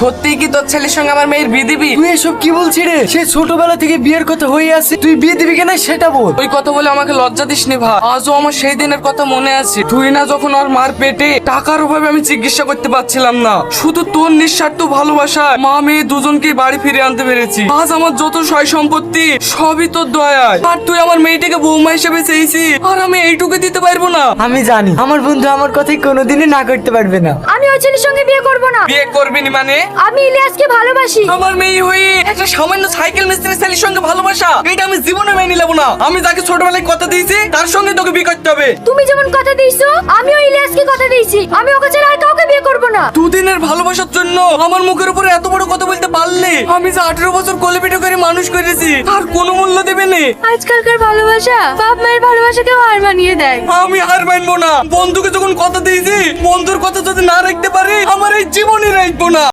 সত্যি কি তোর ছেলের সঙ্গে আমার মেয়ের বিয়ে দিবি? তুই এসব কি বলছিস রে? সে ছোটবেলা থেকে বিয়ের কথা হয়ে আছে, তুই বিয়ে দিবি কিনা সেটা বল। ওই কথা বলে আমাকে লজ্জা দিস নি ভাই। আজও আমার সেই দিনের কথা মনে আছে। তুই না যখন ওর মার পেটে, টাকার অভাবে আমি চিকিৎসা করতে পারছিলাম না, শুধু তোর নিঃস্বার্থ ভালোবাসা মা মেয়ে দুজনকে বাড়ি ফিরে আনতে পেরেছি। আজ আমার যত সয় সম্পত্তি সবই তোর দয়ায়। আর তুই আমার মেয়েটাকে বৌমা হিসেবে চেয়েছিস, আর আমি এইটুকু দিতে পারবো না? আমি জানি আমার বন্ধু আমার কথাই কোনোদিনই না করতে পারবে না। আমি ওই ছেলের সঙ্গে বিয়ে করব না। বিয়ে করবি নি মানে? আমি ইলিয়াসকে ভালোবাসি। আমার মেয়ে হয়ে একটা সামান্য সাইকেল মিস্ত্রির ছেলের সঙ্গে ভালোবাসা, এটা আমি জীবনে মেনে নেবো না। আমি যাকে ছোটবেলায় কথা দিয়েছি তার সঙ্গে তোকে বিয়ে করতে হবে। তুমি যেমন কথা দিয়েছো, আমিও ইলিয়াসকে কথা দিয়েছি। আমি ওকে ছাড়া আর কাউকে বিয়ে করব না। দুদিনের ভালোবাসার জন্য আমার মুখের উপরে এত বড় কথা বলতে পারলে? আমি যে 18 বছর কোলে পিঠে করে মানুষ করেছি, তার কোনো মূল্য দেবে না। আজকালকার ভালোবাসা বাপ মায়ের ভালোবাসাকেও হার মানিয়ে দেয়। আমি হার মানবো না। বন্ধুকে যখন কথা দিয়েছি, বন্ধুর কথা যদি না রাখতে পারি, আমার এই জীবনই রাখবো না।